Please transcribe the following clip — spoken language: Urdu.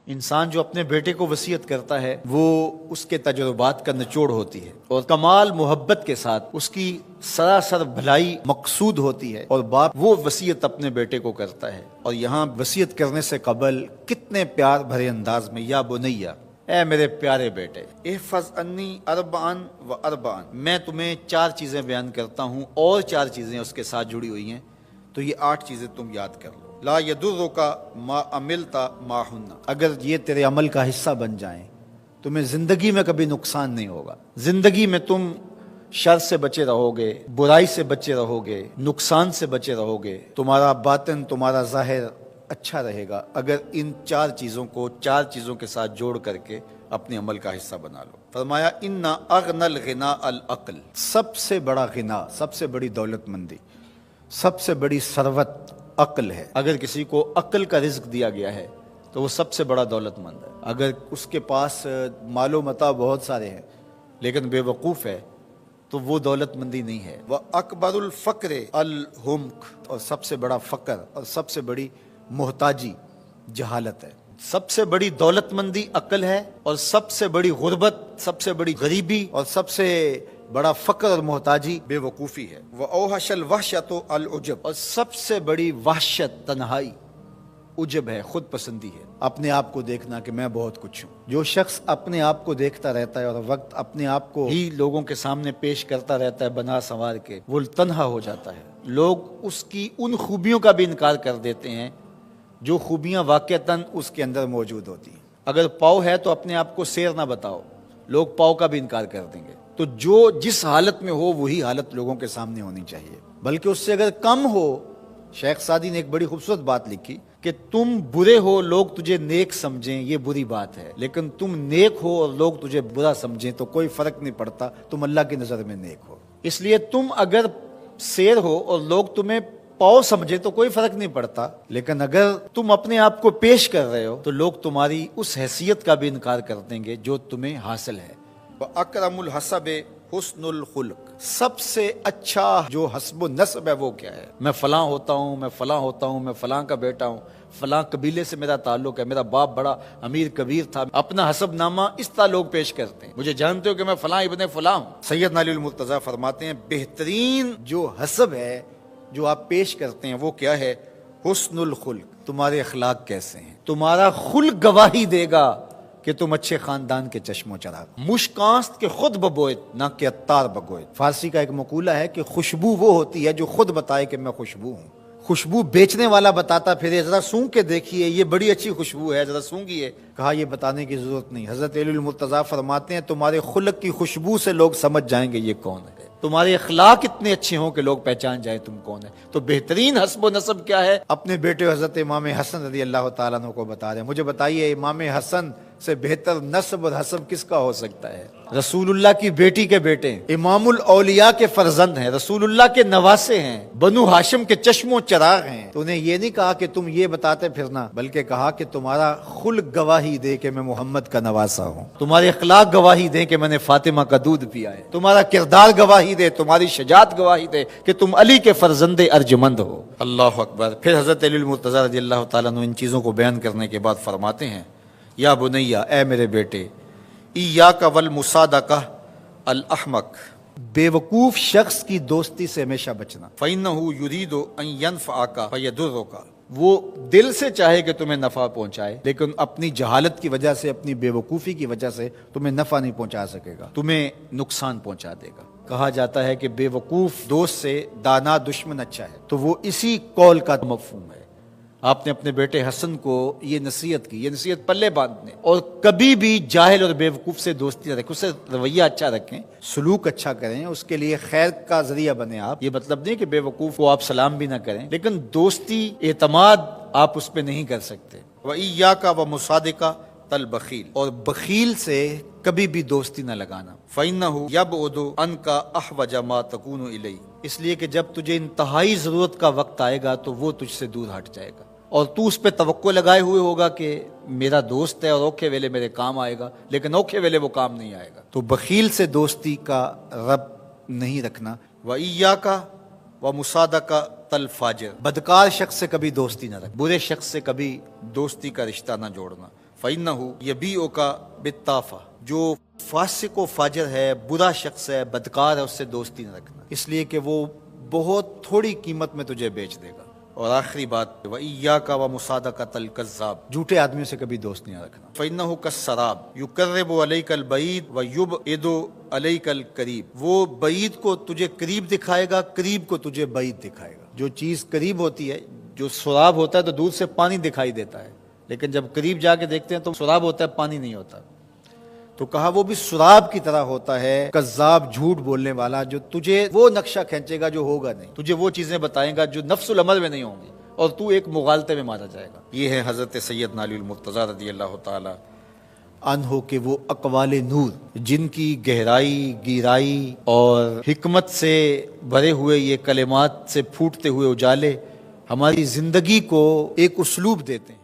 انسان جو اپنے بیٹے کو وصیت کرتا ہے وہ اس کے تجربات کا نچوڑ ہوتی ہے اور کمال محبت کے ساتھ اس کی سراسر بھلائی مقصود ہوتی ہے، اور باپ وہ وصیت اپنے بیٹے کو کرتا ہے، اور یہاں وصیت کرنے سے قبل کتنے پیار بھرے انداز میں، یا بنیا، اے میرے پیارے بیٹے، احفظ انی اربعن و اربعن، میں تمہیں 4 چیزیں بیان کرتا ہوں اور 4 چیزیں اس کے ساتھ جڑی ہوئی ہیں، تو یہ 8 چیزیں تم یاد کر لو۔ لا یضرک ما عملت معہن، اگر یہ تیرے عمل کا حصہ بن جائیں تمہیں زندگی میں کبھی نقصان نہیں ہوگا، زندگی میں تم شر سے بچے رہو گے، برائی سے بچے رہو گے، نقصان سے بچے رہو گے، تمہارا باطن تمہارا ظاہر اچھا رہے گا اگر ان 4 چیزوں کو 4 چیزوں کے ساتھ جوڑ کر کے اپنے عمل کا حصہ بنا لو۔ فرمایا ان اغنى الغناء العقل، سب سے بڑا غنا، سب سے بڑی دولت مندی، سب سے بڑی ثروت عقل ہے۔ اگر کسی کو عقل کا رزق دیا گیا ہے تو وہ سب سے بڑا دولت مند ہے۔ اگر اس کے پاس مال و متاع بہت سارے ہیں لیکن بے وقوف ہے تو وہ دولت مندی نہیں ہے۔ وَأَكْبَرُ الْفَقْرِ الْحُمْقُ، اور سب سے بڑا فقر اور سب سے بڑی محتاجی جہالت ہے۔ سب سے بڑی دولت مندی عقل ہے، اور سب سے بڑی غربت، سب سے بڑی غریبی اور سب سے بڑا فقر اور محتاجی بے وقوفی ہے۔ وَأَوْحَشَ الْوَحْشَةُ الْعُجْبُ، اور سب سے بڑی وحشت تنہائی عجب ہے، خود پسندی ہے، اپنے آپ کو دیکھنا کہ میں بہت کچھ ہوں۔ جو شخص اپنے آپ کو دیکھتا رہتا ہے اور وقت اپنے آپ کو ہی لوگوں کے سامنے پیش کرتا رہتا ہے بنا سنوار کے، وہ تنہا ہو جاتا ہے۔ لوگ اس کی ان خوبیوں کا بھی انکار کر دیتے ہیں جو خوبیاں واقعتاً اس کے اندر موجود ہوتی ہیں۔ اگر پاؤ ہے تو اپنے آپ کو سیر نہ بتاؤ، لوگ پاؤ کا بھی انکار کر دیں گے۔ تو جو جس حالت میں ہو وہی حالت لوگوں کے سامنے ہونی چاہیے، بلکہ اس سے اگر کم ہو۔ شیخ سعدی نے ایک بڑی خوبصورت بات لکھی کہ تم برے ہو لوگ تجھے نیک سمجھیں یہ بری بات ہے، لیکن تم نیک ہو اور لوگ تجھے برا سمجھیں تو کوئی فرق نہیں پڑتا، تم اللہ کی نظر میں نیک ہو۔ اس لیے تم اگر سیر ہو اور لوگ تمہیں پاؤ سمجھے تو کوئی فرق نہیں پڑتا، لیکن اگر تم اپنے آپ کو پیش کر رہے ہو تو لوگ تمہاری اس حیثیت کا بھی انکار کر دیں گے جو تمہیں حاصل ہے۔ وَأَكْرَمُ الْحَسَبِ حُسْنُ الْخُلُقِ، سب سے اچھا جو حسب و نسب ہے وہ کیا ہے؟ میں فلاں ہوتا ہوں، میں فلاں ہوتا ہوں، میں فلاں کا بیٹا ہوں، فلاں قبیلے سے میرا تعلق ہے، میرا باپ بڑا امیر کبیر تھا، اپنا حسب نامہ اس طرح لوگ پیش کرتے ہیں، مجھے جانتے ہو کہ میں فلاں ابن فلاں ہوں۔ سیدنا علی المرتضیٰ فرماتے ہیں بہترین جو حسب ہے جو آپ پیش کرتے ہیں وہ کیا ہے؟ حسن الخلق، تمہارے اخلاق کیسے ہیں، تمہارا خلق گواہی دے گا کہ تم اچھے خاندان کے چشم و چراغ۔ مشکانست کے خود ببوئت نہ کہ عطار بگوئت، فارسی کا ایک مقولہ ہے کہ خوشبو وہ ہوتی ہے جو خود بتائے کہ میں خوشبو ہوں۔ خوشبو بیچنے والا بتاتا پھرے ذرا سونگ کے دیکھیے یہ بڑی اچھی خوشبو ہے، ذرا سونگیے، کہا یہ بتانے کی ضرورت نہیں۔ حضرت علی المرتضیٰ فرماتے ہیں تمہارے خلق کی خوشبو سے لوگ سمجھ جائیں گے یہ کون ہے، تمہارے اخلاق اتنے اچھے ہوں کہ لوگ پہچان جائیں تم کون ہے۔ تو بہترین حسب و نسب کیا ہے؟ اپنے بیٹے حضرت امام حسن رضی اللہ تعالیٰ عنہ کو بتا رہے ہیں، مجھے بتائیے امام حسن سے بہتر نسب اور حسب کس کا ہو سکتا ہے؟ رسول اللہ کی بیٹی کے بیٹے ہیں، امام الاولیاء کے فرزند ہیں، رسول اللہ کے نواسے ہیں، بنو ہاشم کے چشم و چراغ ہیں۔ تو انہیں یہ نہیں کہا کہ تم یہ بتاتے پھرنا، بلکہ کہا کہ تمہارا خلق گواہی دے کہ میں محمد کا نواسا ہوں، تمہارے اخلاق گواہی دیں کہ میں نے فاطمہ کا دودھ پیا ہے، تمہارا کردار گواہی دے، تمہاری شجاعت گواہی دے کہ تم علی کے فرزند ارجمند ہو۔ اللہ اکبر۔ پھر حضرت علی المرتضیٰ رضی اللہ تعالیٰ عنہ ان چیزوں کو بیان کرنے کے بعد فرماتے ہیں یا بنیا، اے میرے بیٹے، ایاک والمصادقہ الاحمق، بے وقوف شخص کی دوستی سے ہمیشہ بچنا۔ فإنہ یرید ان ینفعک فیضرک، وہ دل سے چاہے کہ تمہیں نفع پہنچائے لیکن اپنی جہالت کی وجہ سے، اپنی بے وقوفی کی وجہ سے تمہیں نفع نہیں پہنچا سکے گا، تمہیں نقصان پہنچا دے گا۔ کہا جاتا ہے کہ بے وقوف دوست سے دانا دشمن اچھا ہے، تو وہ اسی قول کا مفہوم ہے۔ آپ نے اپنے بیٹے حسن کو یہ نصیحت کی، یہ نصیحت پلے باندھنے، اور کبھی بھی جاہل اور بے وقوف سے دوستی نہ رکھیں، اس سے رویہ اچھا رکھیں، سلوک اچھا کریں، اس کے لیے خیر کا ذریعہ بنیں آپ۔ یہ مطلب نہیں کہ بے وقوف کو آپ سلام بھی نہ کریں، لیکن دوستی اعتماد آپ اس پہ نہیں کر سکتے۔ وَإِيَّاكَ وَمُصَادِقَةَ الْبَخِيلِ، اور بخیل سے کبھی بھی دوستی نہ لگانا۔ فَإِنَّهُ يَبْعُدُ عَنْكَ أَحْوَجَ مَا تَكُونُ إِلَيْهِ، اس لیے کہ جب تجھے انتہائی ضرورت کا وقت آئے گا تو وہ تجھ سے دور ہٹ جائے گا، اور تو اس پہ توقع لگائے ہوئے ہوگا کہ میرا دوست ہے اور اوکھے ویلے میرے کام آئے گا، لیکن اوکھے ویلے وہ کام نہیں آئے گا۔ تو بخیل سے دوستی کا رب نہیں رکھنا۔ وَإِيَّاكَ وَمُصَادَقَةَ الْفَاجِرِ، بدکار شخص سے کبھی دوستی نہ رکھ، برے شخص سے کبھی دوستی کا رشتہ نہ جوڑنا۔ فَإِنَّهُ يَبِيعُكَ بِالطَّافَةِ، جو فاسق و فاجر ہے، برا شخص ہے، بدکار ہے، اس سے دوستی نہ رکھنا، اس لیے کہ وہ بہت تھوڑی قیمت میں تجھے بیچ دے گا۔ اور آخری بات، وَإِيَّاكَ وَمُصَادَقَةَ الْكَذَّابِ، جھوٹے آدمیوں سے کبھی دوست نہیں رکھنا۔ فَإِنَّهُ كَالسَّرَابِ يُقَرِّبُ عَلَيْكَ الْبَعِيدَ وَيُبْعِدُ عَلَيْكَ الْقَرِيبَ، وہ بعید کو تجھے قریب دکھائے گا، قریب کو تجھے بعید دکھائے گا۔ جو چیز قریب ہوتی ہے، جو سراب ہوتا ہے تو دور سے پانی دکھائی دیتا ہے، لیکن جب قریب جا کے دیکھتے ہیں تو سراب ہوتا ہے، پانی نہیں ہوتا۔ تو کہا وہ بھی سراب کی طرح ہوتا ہے، کذاب، جھوٹ بولنے والا، جو تجھے وہ نقشہ کھینچے گا جو ہوگا نہیں، تجھے وہ چیزیں بتائے گا جو نفس العمل میں نہیں ہوں گی، اور تو ایک مغالطے میں مارا جائے گا۔ یہ ہے حضرت سیدنا علی المرتضیٰ رضی اللہ تعالی عنہ کے وہ اقوال نور، جن کی گہرائی، گیرائی اور حکمت سے بھرے ہوئے یہ کلمات سے پھوٹتے ہوئے اجالے ہماری زندگی کو ایک اسلوب دیتے ہیں۔